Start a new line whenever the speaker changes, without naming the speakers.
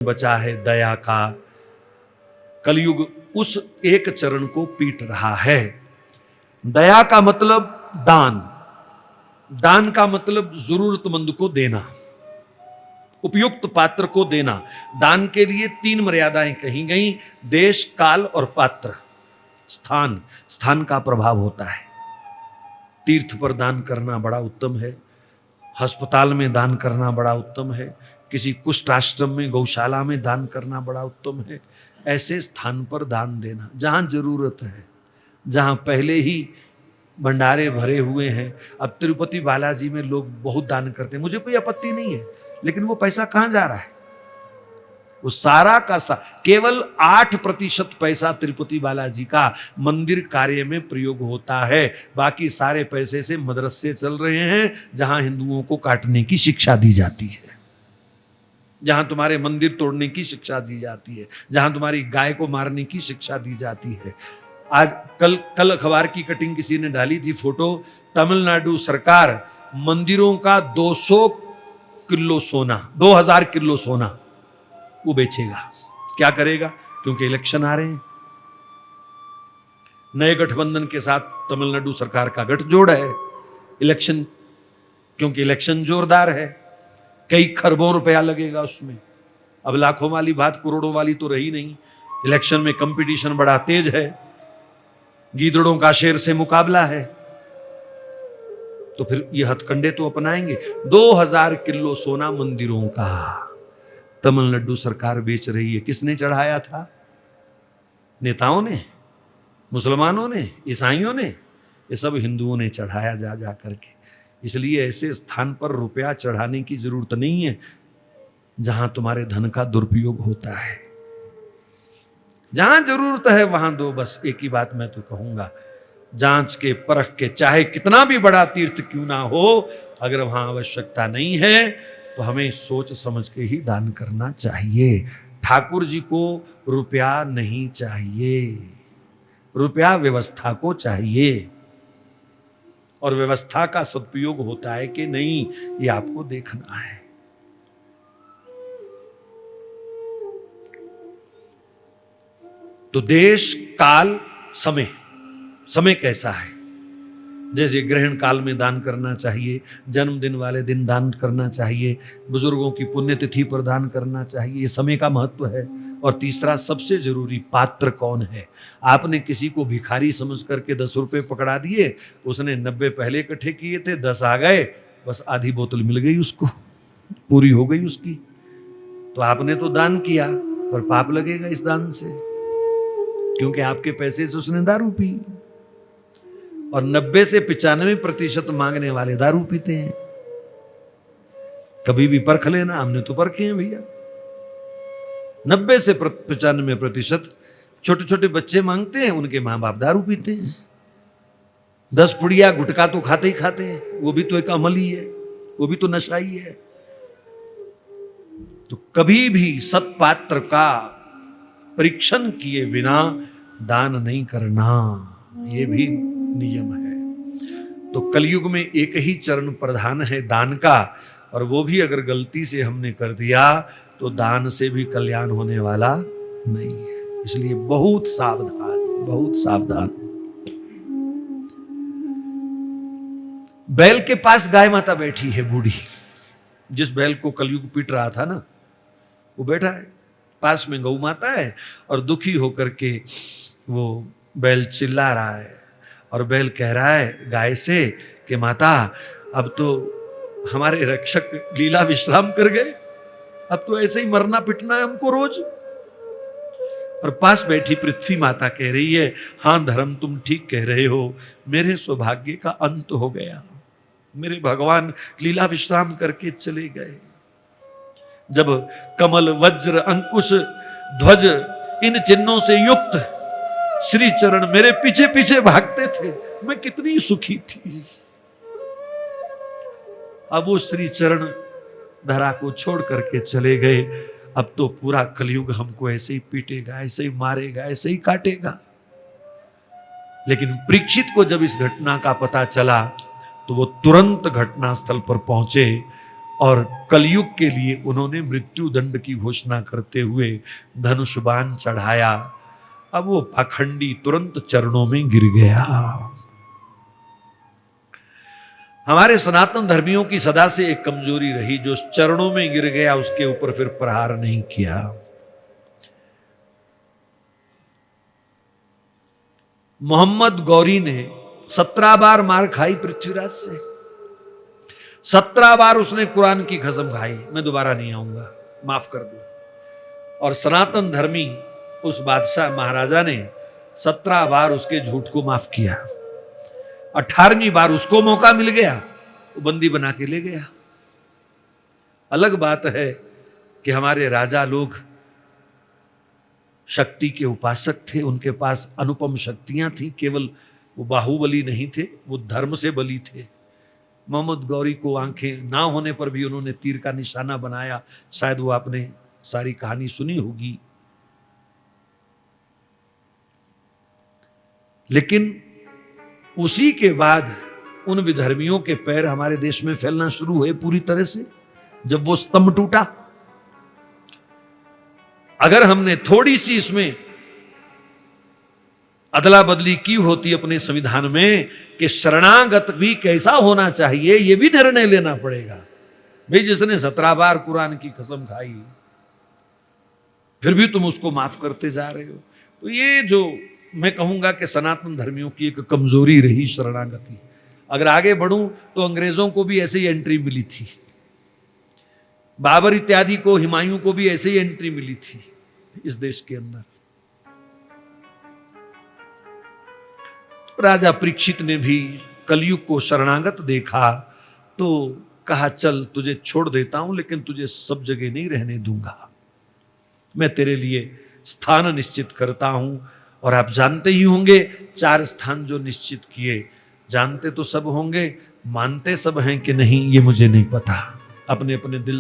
बचा है दया का। कलयुग उस एक चरण को पीट रहा है। दया का मतलब दान, दान का मतलब जरूरतमंद को देना, उपयुक्त पात्र को देना। दान के लिए 3 मर्यादाएं कही गई, देश, काल और पात्र। स्थान, स्थान का प्रभाव होता है। तीर्थ पर दान करना बड़ा उत्तम है, अस्पताल में दान करना बड़ा उत्तम है, किसी कुष्ठ आश्रम में, गौशाला में दान करना बड़ा उत्तम है। ऐसे स्थान पर दान देना जहां जरूरत है, जहां पहले ही भंडारे भरे हुए हैं। अब तिरुपति बालाजी में लोग बहुत दान करते हैं, मुझे कोई आपत्ति नहीं है, लेकिन वो पैसा कहां जा रहा है? वो सारा का केवल 8% पैसा तिरुपति बालाजी का मंदिर कार्य में प्रयोग होता है। बाकी सारे पैसे से मदरसे चल रहे हैं, जहां हिंदुओं को काटने की शिक्षा दी जाती है, जहां तुम्हारे मंदिर तोड़ने की शिक्षा दी जाती है, जहां तुम्हारी गाय को मारने की शिक्षा दी जाती है। आज कल अखबार की कटिंग किसी ने डाली थी फोटो, तमिलनाडु सरकार मंदिरों का 200 किलो सोना, 2000 किलो सोना वो बेचेगा। क्या करेगा? क्योंकि इलेक्शन आ रहे हैं। नए गठबंधन के साथ तमिलनाडु सरकार का गठजोड़ है, इलेक्शन, क्योंकि इलेक्शन जोरदार है, कई खरबों रुपया लगेगा उसमें। अब लाखों वाली बात करोड़ों वाली तो रही नहीं। इलेक्शन में कंपटीशन बड़ा तेज है, गीदड़ों का शेर से मुकाबला है, तो फिर ये हथकंडे तो अपनाएंगे। 2000 किलो सोना मंदिरों का तमिलनाडु सरकार बेच रही है। किसने चढ़ाया था? नेताओं ने, मुसलमानों ने, ईसाइयों ने, ये सब हिंदुओं ने चढ़ाया जा जा करके। इसलिए ऐसे स्थान पर रुपया चढ़ाने की जरूरत नहीं है जहां तुम्हारे धन का दुरुपयोग होता है। जहां जरूरत है वहां दो। बस एक ही बात मैं तो कहूंगा, जांच के, परख के, चाहे कितना भी बड़ा तीर्थ क्यों ना हो, अगर वहां आवश्यकता नहीं है तो हमें सोच समझ के ही दान करना चाहिए। ठाकुर जी को रुपया नहीं चाहिए, रुपया व्यवस्था को चाहिए, और व्यवस्था का सदुपयोग होता है कि नहीं, ये आपको देखना है। तो देश, काल, समय, समय कैसा है? जैसे ग्रहण काल में दान करना चाहिए, जन्मदिन वाले दिन दान करना चाहिए, बुजुर्गों की पुण्यतिथि पर दान करना चाहिए, ये समय का महत्व है। और तीसरा सबसे जरूरी, पात्र कौन है? आपने किसी को भिखारी समझ करके 10 रुपए पकड़ा दिए, उसने 90 पहले इकट्ठे किए थे, 10 आ गए, बस आधी बोतल मिल गई उसको, पूरी हो गई उसकी। तो आपने तो दान किया, पर पाप लगेगा इस दान से, क्योंकि आपके पैसे से उसने दारू पी। और 90 से 95% मांगने वाले दारू पीते हैं। कभी भी परख लेना, हमने तो परखे हैं भैया। 90 से 95% छोटे छोटे बच्चे मांगते हैं, उनके मां बाप दारू पीते हैं। 10 पुड़िया गुटखा तो खाते ही खाते हैं, वो भी तो एक अमल ही है, वो भी तो नशा ही है। तो कभी भी सत्पात्र का परीक्षण किए बिना दान नहीं करना, ये भी नियम है। तो कलयुग में एक ही चरण प्रधान है दान का, और वो भी अगर गलती से हमने कर दिया तो दान से भी कल्याण होने वाला नहीं है। इसलिए बहुत सावधान, बहुत सावधान। बैल के पास गाय माता बैठी है बूढ़ी, जिस बैल को कलयुग पीट रहा था ना, वो बैठा है, पास में गौ माता है, और दुखी होकर के वो बैल चिल्ला रहा है। और बैल कह रहा है गाय से कि माता, अब तो हमारे रक्षक लीला विश्राम कर गए, अब तो ऐसे ही मरना पिटना है हमको रोज। और पास बैठी पृथ्वी माता कह रही है, हां धर्म, तुम ठीक कह रहे हो, मेरे सौभाग्य का अंत हो गया, मेरे भगवान लीला विश्राम करके चले गए। जब कमल, वज्र, अंकुश, ध्वज, इन चिन्हों से युक्त श्री चरण मेरे पीछे पीछे भागते थे, मैं कितनी सुखी थी। अब वो श्री चरण धरा को छोड़ करके चले गए। अब तो पूरा कलयुग हमको ऐसे ही पीटेगा, ऐसे ही मारेगा, ऐसे ही काटेगा। लेकिन परीक्षित को जब इस घटना का पता चला तो वो तुरंत घटनास्थल पर पहुंचे और कलयुग के लिए उन्होंने मृत्यु दंड की घोषणा करते हुए धनुष बाण चढ़ाया। अब वो पाखंडी तुरंत चरणों में गिर गया। हमारे सनातन धर्मियों की सदा से एक कमजोरी रही, जो चरणों में गिर गया उसके ऊपर फिर प्रहार नहीं किया। मोहम्मद गौरी ने 17 बार मार खाई पृथ्वीराज से, 17 बार उसने कुरान की कसम खाई, मैं दोबारा नहीं आऊंगा, माफ कर दो। और सनातन धर्मी उस बादशाह महाराजा ने 17 बार उसके झूठ को माफ किया। 18वीं बार उसको मौका मिल गया, वो बंदी बना के ले गया। अलग बात है कि हमारे राजा लोग शक्ति के उपासक थे, उनके पास अनुपम शक्तियां थी, केवल वो बाहुबली नहीं थे, वो धर्म से बली थे। मोहम्मद गौरी को आंखें ना होने पर भी उन्होंने तीर का निशाना बनाया, शायद वो आपने सारी कहानी सुनी होगी। लेकिन उसी के बाद उन विधर्मियों के पैर हमारे देश में फैलना शुरू हुए पूरी तरह से, जब वो स्तंभ टूटा। अगर हमने थोड़ी सी इसमें अदला बदली की होती अपने संविधान में कि शरणागत भी कैसा होना चाहिए, यह भी निर्णय लेना पड़ेगा। भाई जिसने 17 बार कुरान की कसम खाई फिर भी तुम उसको माफ करते जा रहे हो, तो ये जो मैं कहूंगा कि सनातन धर्मियों की एक कमजोरी रही शरणागति। अगर आगे बढ़ूं तो अंग्रेजों को भी ऐसे ही एंट्री मिली थी, बाबर इत्यादि को, हुमायूं को भी ऐसे ही एंट्री मिली थी इस देश के अंदर। राजा परीक्षित ने भी कलयुग को शरणागत देखा तो कहा चल तुझे छोड़ देता हूं, लेकिन तुझे सब जगह नहीं रहने दूंगा, मैं तेरे लिए स्थान निश्चित करता हूं। और आप जानते ही होंगे 4 स्थान जो निश्चित किए, जानते तो सब होंगे, मानते सब हैं कि नहीं ये मुझे नहीं पता, अपने अपने दिल